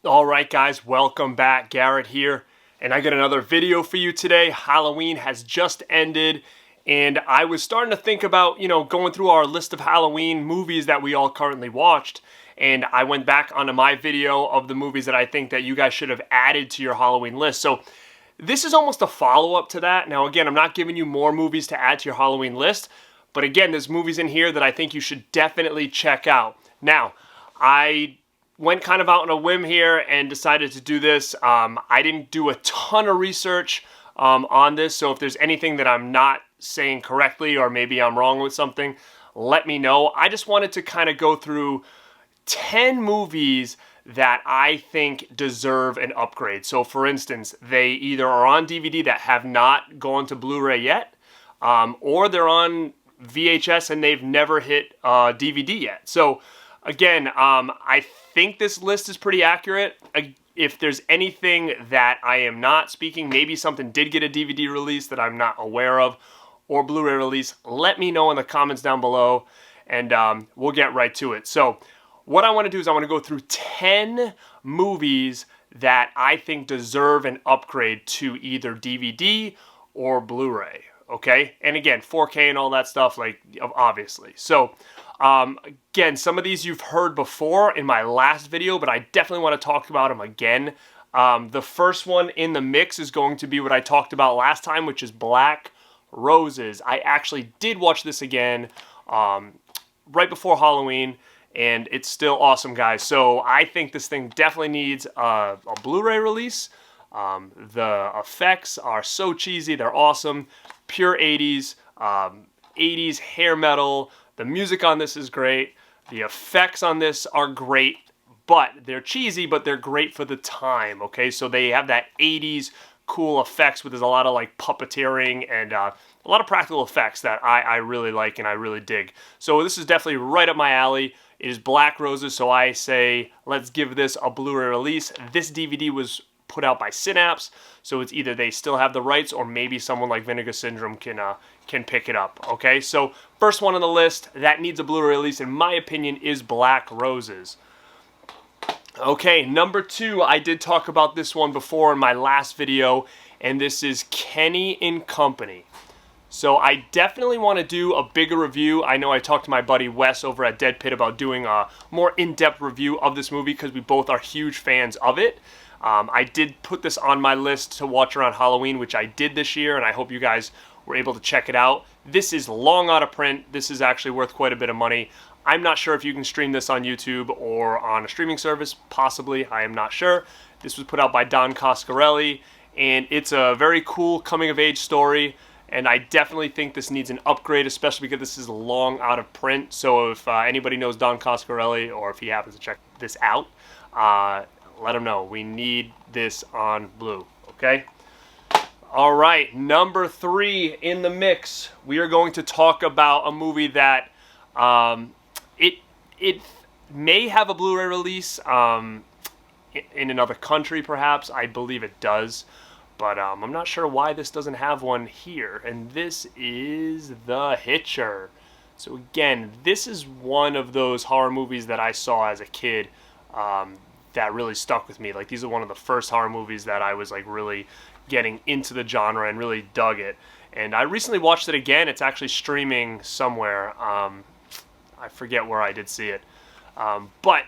Alright guys, welcome back. Garrett here, and I got another video for you today. Halloween has just ended, and I was starting to think about, going through our list of Halloween movies that we all currently watched, and I went back onto my video of the movies that I think that you guys should have added to your Halloween list. So this is almost a follow-up to that. Now again, I'm not giving you more movies to add to your Halloween list, but again, there's movies in here that I think you should definitely check out. Now, I went kind of out on a whim here and decided to do this. I didn't do a ton of research on this, so if there's anything that I'm not saying correctly or maybe I'm wrong with something, let me know. I just wanted to kind of go through 10 movies that I think deserve an upgrade. So for instance, they either are on DVD that have not gone to Blu-ray yet, or they're on VHS and they've never hit DVD yet. So again, I think this list is pretty accurate. If there's anything that I am not speaking, maybe something did get a DVD release that I'm not aware of, or Blu-ray release, let me know in the comments down below, and we'll get right to it. So what I want to do is I want to go through 10 movies that I think deserve an upgrade to either DVD or Blu-ray, okay? And again, 4K and all that stuff, like, obviously. So again, some of these you've heard before in my last video, but I definitely want to talk about them again. The first one in the mix is going to be what I talked about last time, which is Black Roses. I actually did watch this again right before Halloween, and it's still awesome, guys. So I think this thing definitely needs a Blu-ray release. The effects are so cheesy, they're awesome. Pure 80s, 80s hair metal. The music on this is great. The effects on this are great, but they're cheesy, but they're great for the time, okay? So they have that 80s cool effects where there's a lot of like puppeteering and a lot of practical effects that I really like and I really dig. So this is definitely right up my alley. It is Black Roses, so I say let's give this a Blu-ray release. This DVD was put out by Synapse, so it's either they still have the rights or maybe someone like Vinegar Syndrome can pick it up, okay? So first one on the list that needs a Blu-ray release, in my opinion, is Black Roses. Okay, number 2, I did talk about this one before in my last video, and this is Kenny & Company. So I definitely want to do a bigger review. I know I talked to my buddy Wes over at Dead Pit about doing a more in-depth review of this movie because we both are huge fans of it. I did put this on my list to watch around Halloween, which I did this year, and I hope you guys were able to check it out. This is long out of print. This is actually worth quite a bit of money. I'm not sure if you can stream this on YouTube or on a streaming service, possibly. I am not sure. This was put out by Don Coscarelli, and it's a very cool coming-of-age story, and I definitely think this needs an upgrade, especially because this is long out of print. So if anybody knows Don Coscarelli, or if he happens to check this out, let him know. We need this on Blue, okay? All right, number 3 in the mix. We are going to talk about a movie that it may have a Blu-ray release in another country, perhaps. I believe it does, but I'm not sure why this doesn't have one here. And this is The Hitcher. So again, this is one of those horror movies that I saw as a kid that really stuck with me. Like, these are one of the first horror movies that I was like really getting into the genre and really dug it. And I recently watched it again. It's actually streaming somewhere. I forget where I did see it. But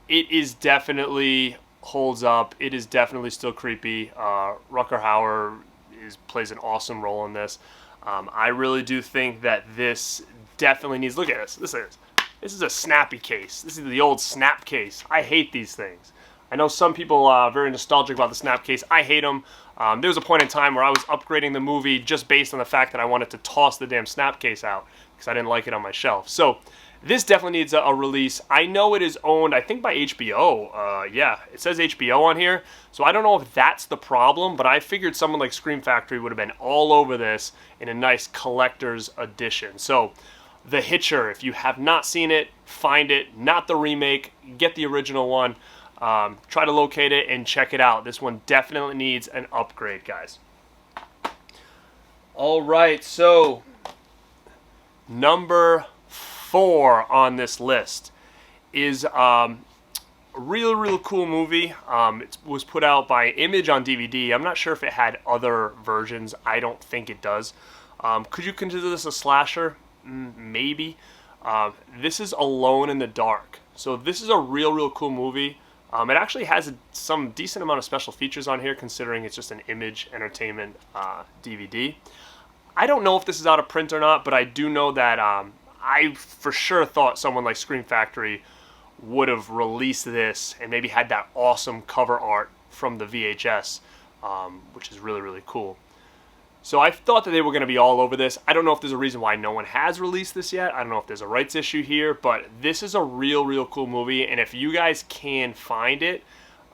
it is definitely holds up. It is definitely still creepy. Rutger Hauer plays an awesome role in this. I really do think that this definitely needs... Look at this. This is a snappy case. This is the old snap case. I hate these things. I know some people are very nostalgic about the snap case. I hate them. There was a point in time where I was upgrading the movie just based on the fact that I wanted to toss the damn snap case out because I didn't like it on my shelf. So this definitely needs a release. I know it is owned, I think, by HBO. Yeah, it says HBO on here. So I don't know if that's the problem, but I figured someone like Scream Factory would have been all over this in a nice collector's edition. So The Hitcher, if you have not seen it, find it. Not the remake. Get the original one. Try to locate it and check it out. This one definitely needs an upgrade, guys. All right, so number 4 on this list is A real cool movie. It was put out by Image on DVD. I'm not sure if it had other versions. I don't think it does. Could you consider this a slasher? Maybe. This is Alone in the Dark. So this is a real cool movie. It actually has some decent amount of special features on here, considering it's just an Image Entertainment DVD. I don't know if this is out of print or not, but I do know that I for sure thought someone like Scream Factory would have released this and maybe had that awesome cover art from the VHS, which is really cool. So I thought that they were going to be all over this. I don't know if there's a reason why no one has released this yet. I don't know if there's a rights issue here, but this is a real cool movie, and if you guys can find it,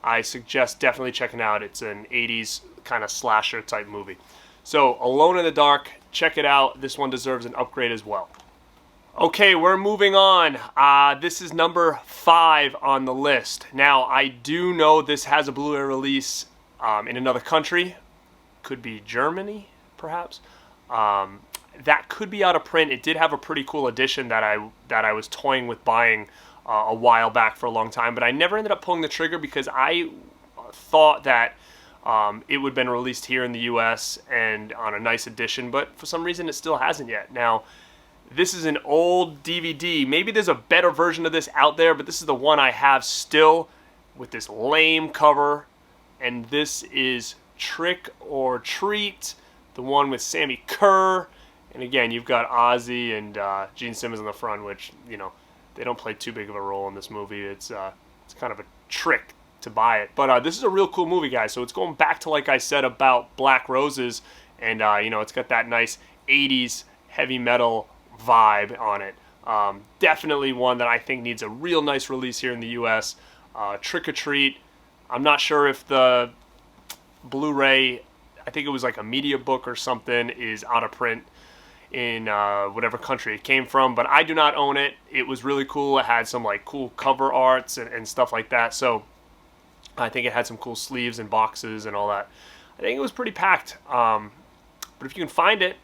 I suggest definitely checking it out. It's an 80s kind of slasher type movie. So Alone in the Dark, check it out. This one deserves an upgrade as well. Okay, we're moving on. This is number 5 on the list. Now, I do know this has a Blu-ray release in another country. Could be Germany, perhaps. That could be out of print. It did have a pretty cool edition that I was toying with buying a while back for a long time, but I never ended up pulling the trigger because I thought that it would have been released here in the U.S. and on a nice edition, but for some reason it still hasn't yet. Now, this is an old DVD. Maybe there's a better version of this out there, but this is the one I have still with this lame cover, and this is Trick or Treat, the one with Sammy Kerr, and again, you've got Ozzy and Gene Simmons on the front, which, you know, they don't play too big of a role in this movie. It's kind of a trick to buy it. But this is a real cool movie, guys. So it's going back to, like I said, about Black Roses, and you know, it's got that nice 80s heavy metal vibe on it. Definitely one that I think needs a real nice release here in the U.S. Trick or Treat. I'm not sure if the Blu-ray, I think it was like a media book or something, is out of print in whatever country it came from, but I do not own it. It was really cool. It had some like cool cover arts and stuff like that, so I think it had some cool sleeves and boxes and all that. I think it was pretty packed, but if you can find it,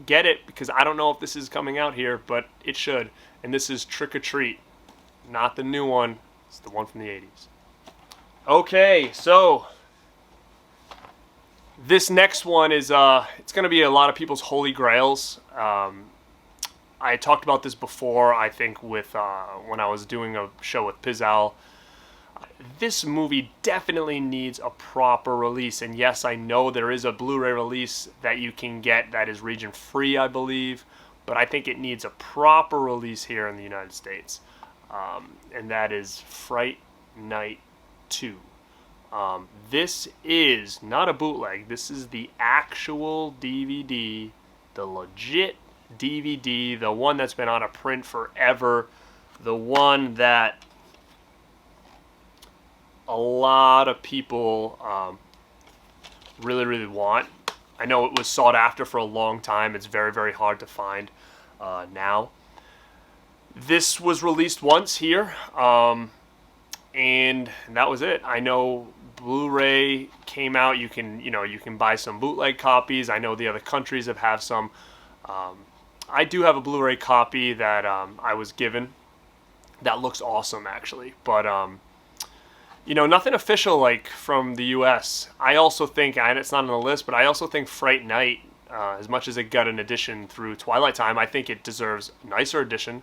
get it, because I don't know if this is coming out here, but it should. And this is Trick or Treat, not the new one. It's the one from the 80s. Okay, so this next one is it's going to be a lot of people's holy grails. I talked about this before, I think, with when I was doing a show with Pizzal. This movie definitely needs a proper release, and yes, I know there is a Blu-ray release that you can get that is region free, I believe, but I think it needs a proper release here in the United States, and that is Fright Night 2. This is not a bootleg. This is the actual DVD, the legit DVD, the one that's been out of print forever, the one that a lot of people really want. I know it was sought after for a long time. It's very hard to find now. This was released once here, and that was it. I know Blu-ray came out. You can buy some bootleg copies. I know the other countries have some. I do have a Blu-ray copy that I was given. That looks awesome, actually, but you know, nothing official like from the U.S. I also think, and it's not on the list, but I also think Fright Night, as much as it got an edition through Twilight Time, I think it deserves a nicer edition,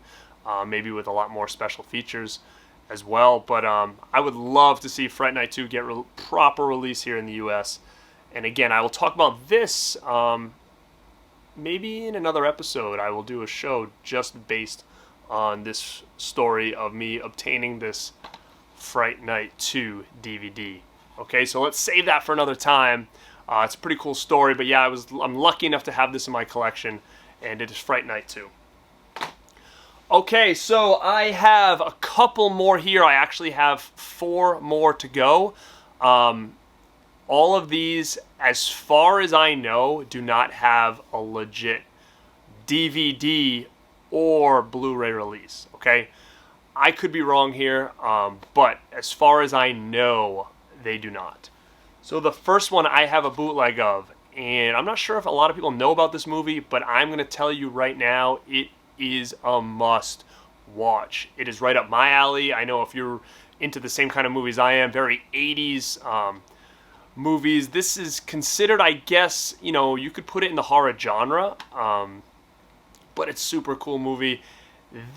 maybe with a lot more special features as well. But I would love to see Fright Night 2 get proper release here in the U.S. And again, I will talk about this maybe in another episode. I will do a show just based on this story of me obtaining this Fright Night 2 DVD. Okay, so let's save that for another time. It's a pretty cool story, but yeah, I'm lucky enough to have this in my collection, and it is Fright Night 2. Okay, so I have a couple more here. I actually have 4 more to go. All of these, as far as I know, do not have a legit DVD or Blu-ray release, okay? I could be wrong here, but as far as I know, they do not. So the first one I have a bootleg of, and I'm not sure if a lot of people know about this movie, but I'm going to tell you right now, it is a must watch. It is right up my alley. I know if you're into the same kind of movies I am, very 80s movies. This is considered, I guess, you could put it in the horror genre, but it's super cool movie.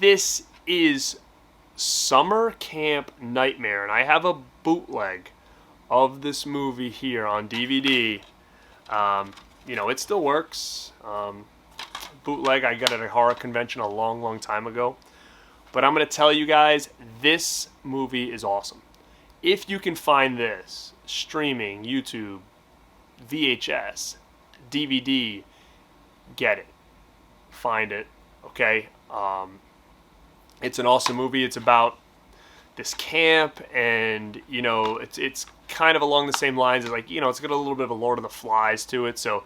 This is Summer Camp Nightmare, and I have a bootleg of this movie here on DVD. It still works. Bootleg, I got it at a horror convention a long, long time ago. But I'm going to tell you guys, this movie is awesome. If you can find this, streaming, YouTube, VHS, DVD, get it. Find it, okay? It's an awesome movie. It's about this camp, and, it's kind of along the same lines as, it's got a little bit of a Lord of the Flies to it, so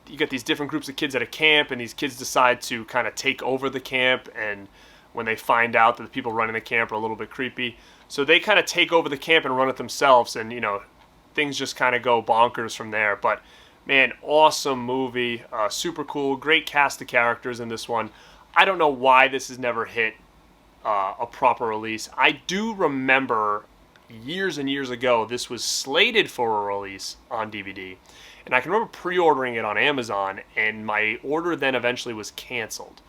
you got these different groups of kids at a camp, and these kids decide to kind of take over the camp, and when they find out that the people running the camp are a little bit creepy, so they kind of take over the camp and run it themselves, and, things just kind of go bonkers from there. But, man, awesome movie, super cool, great cast of characters in this one. I don't know why this has never hit a proper release. I do remember years and years ago, this was slated for a release on DVD. And I can remember pre-ordering it on Amazon, and my order then eventually was canceled.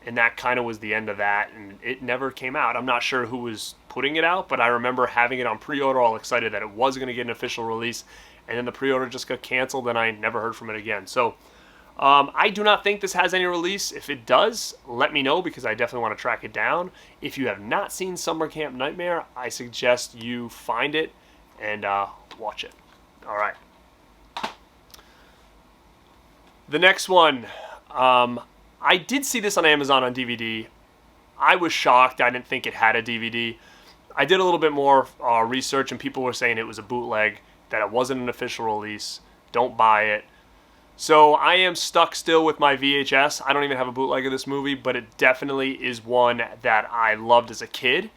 And that kind of was the end of that, and it never came out. I'm not sure who was putting it out, but I remember having it on pre-order, all excited that it was going to get an official release, and then the pre-order just got canceled, and I never heard from it again. So I do not think this has any release. If it does, let me know, because I definitely want to track it down. If you have not seen Summer Camp Nightmare, I suggest you find it and watch it. All right. The next one, I did see this on Amazon on DVD. I was shocked. I didn't think it had a DVD. I did a little bit more research, and people were saying it was a bootleg, that it wasn't an official release. Don't buy it. So I am stuck still with my VHS. I don't even have a bootleg of this movie, but it definitely is one that I loved as a kid,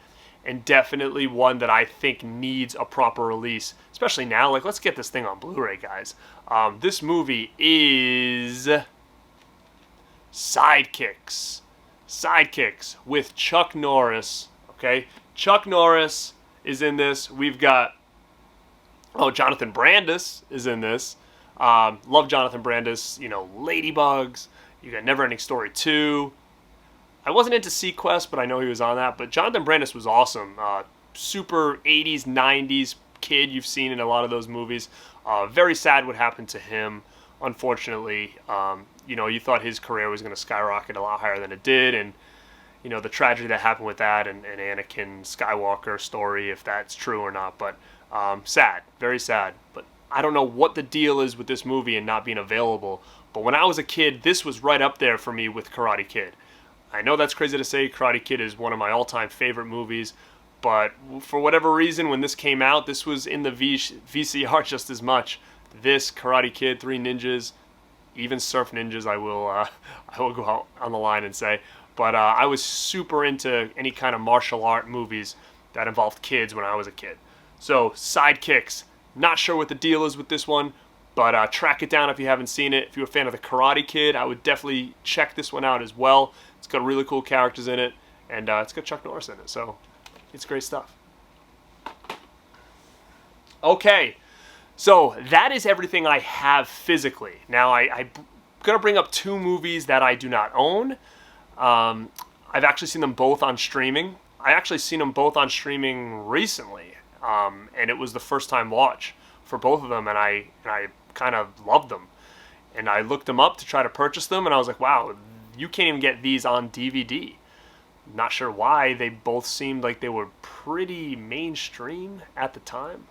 and definitely one that I think needs a proper release, especially now. Let's get this thing on Blu-ray, guys. This movie is Sidekicks. Sidekicks with Chuck Norris, okay? Chuck Norris is in this. We've got, Jonathan Brandis is in this. Love Jonathan Brandis, Ladybugs. You got Never Ending Story 2. I wasn't into Sequest, but I know he was on that. But Jonathan Brandis was awesome. Super 80s, 90s kid you've seen in a lot of those movies. Very sad what happened to him, unfortunately. You thought his career was going to skyrocket a lot higher than it did. And, the tragedy that happened with that, and Anakin Skywalker story, if that's true or not. But sad, very sad. But I don't know what the deal is with this movie and not being available. But when I was a kid, this was right up there for me with Karate Kid. I know that's crazy to say. Karate Kid is one of my all-time favorite movies. But for whatever reason, when this came out, this was in the VCR just as much. This, Karate Kid, Three Ninjas, even Surf Ninjas, I will go out on the line and say. But I was super into any kind of martial art movies that involved kids when I was a kid. So, Sidekicks. Not sure what the deal is with this one, but track it down if you haven't seen it. If you're a fan of the Karate Kid, I would definitely check this one out as well. It's got really cool characters in it, and it's got Chuck Norris in it, so it's great stuff. Okay, so that is everything I have physically. Now, I'm going to bring up two movies that I do not own. I've actually seen them both on streaming. I actually seen them both on streaming recently, and it was the first time watch for both of them, and I kind of loved them. And I looked them up to try to purchase them, and I was like, wow, you can't even get these on DVD. Not sure why. They both seemed like they were pretty mainstream at the time.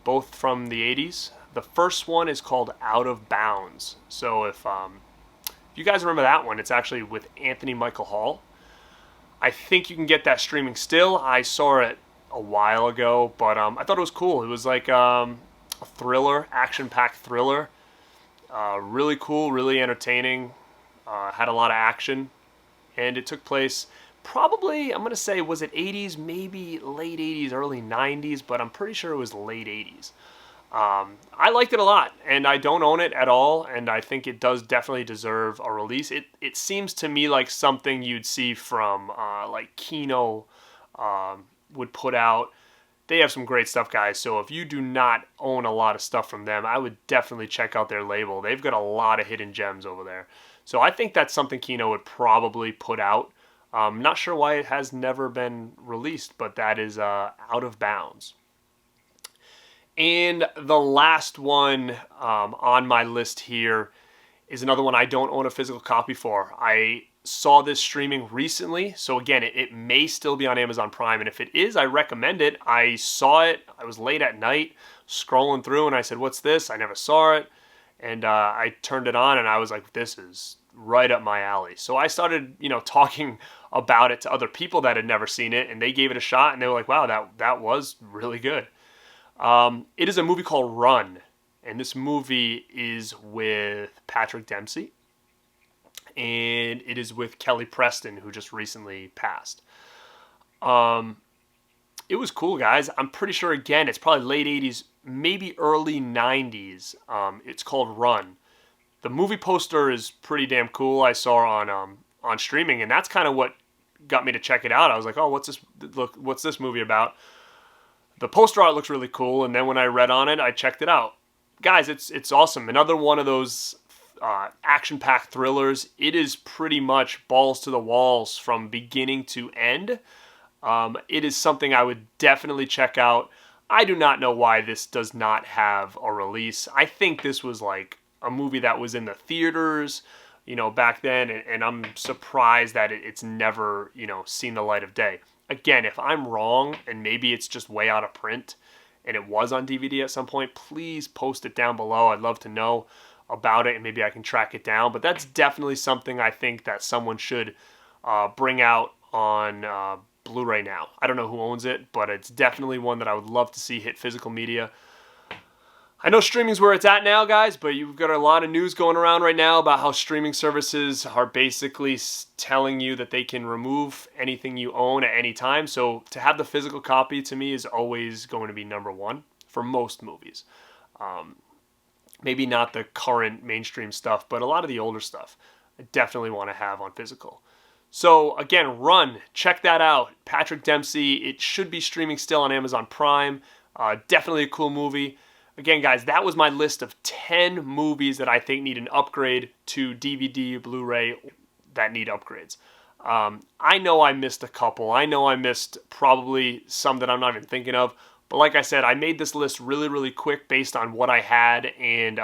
Both from the 80s. The first one is called Out of Bounds. So if you guys remember that one, it's actually with Anthony Michael Hall. I think you can get that streaming still. I saw it a while ago, but I thought it was cool. It was like a thriller, action-packed thriller. Really cool, really entertaining. Had a lot of action. And it took place probably, I'm going to say, was it 80s, maybe late 80s, early 90s, but I'm pretty sure it was late 80s. I liked it a lot, and I don't own it at all, and I think it does definitely deserve a release. It seems to me like something you'd see from like Kino would put out. They have some great stuff, guys. So if you do not own a lot of stuff from them, I would definitely check out their label. They've got a lot of hidden gems over there. So I think that's something Kino would probably put out. Not sure why it has never been released, but that is Out of Bounds. And the last one on my list here is another one I don't own a physical copy for. I saw this streaming recently, so again, it may still be on Amazon Prime, and if it is, I recommend it. I saw it, I was late at night, scrolling through, and I said, what's this? I never saw it, and I turned it on, and I was like, this is right up my alley. So I started, talking about it to other people that had never seen it, and they gave it a shot, and they were like, wow, that was really good. It is a movie called Run, and this movie is with Patrick Dempsey, and it is with Kelly Preston, who just recently passed. It was cool, guys. I'm pretty sure, again, it's probably late 80s, maybe early 90s. It's called Run. The movie poster is pretty damn cool. I saw on streaming, and that's kind of what got me to check it out. I was like, oh, what's this movie about? The poster art looks really cool, and then when I read on it, I checked it out. Guys, it's awesome. Another one of those action-packed thrillers. It is pretty much balls to the walls from beginning to end. It is something I would definitely check out. I do not know why this does not have a release. I think this was like a movie that was in the theaters, back then, and I'm surprised that it's never, seen the light of day. Again, if I'm wrong, and maybe it's just way out of print, and it was on DVD at some point, please post it down below. I'd love to know about it, and maybe I can track it down. But that's definitely something I think that someone should bring out on Blu-ray now. I don't know who owns it, but it's definitely one that I would love to see hit physical media. I know streaming's where it's at now, guys, but you've got a lot of news going around right now about how streaming services are basically telling you that they can remove anything you own at any time. So to have the physical copy, to me, is always going to be number one for most movies. Maybe not the current mainstream stuff, but a lot of the older stuff I definitely want to have on physical. So again, Run, check that out. Patrick Dempsey, it should be streaming still on Amazon Prime. Definitely a cool movie. Again, guys, that was my list of 10 movies that I think need an upgrade to DVD, Blu-ray, that need upgrades. I know I missed a couple. I know I missed probably some that I'm not even thinking of. But like I said, I made this list really, really quick based on what I had and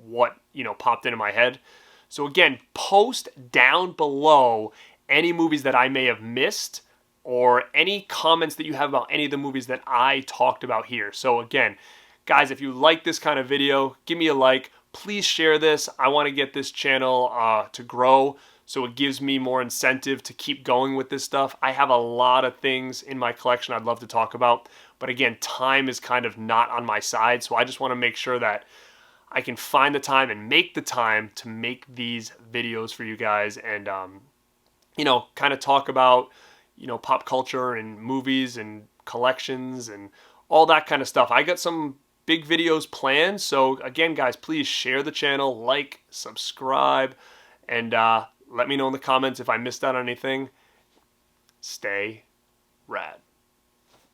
what popped into my head. So again, post down below any movies that I may have missed or any comments that you have about any of the movies that I talked about here. So again, guys, if you like this kind of video, give me a like. Please share this. I want to get this channel to grow, so it gives me more incentive to keep going with this stuff. I have a lot of things in my collection I'd love to talk about, but again, time is kind of not on my side, so I just want to make sure that I can find the time and make the time to make these videos for you guys and, kind of talk about, pop culture and movies and collections and all that kind of stuff. I got some big videos planned. So again, guys, please share the channel, like, subscribe, and let me know in the comments if I missed out on anything. Stay rad.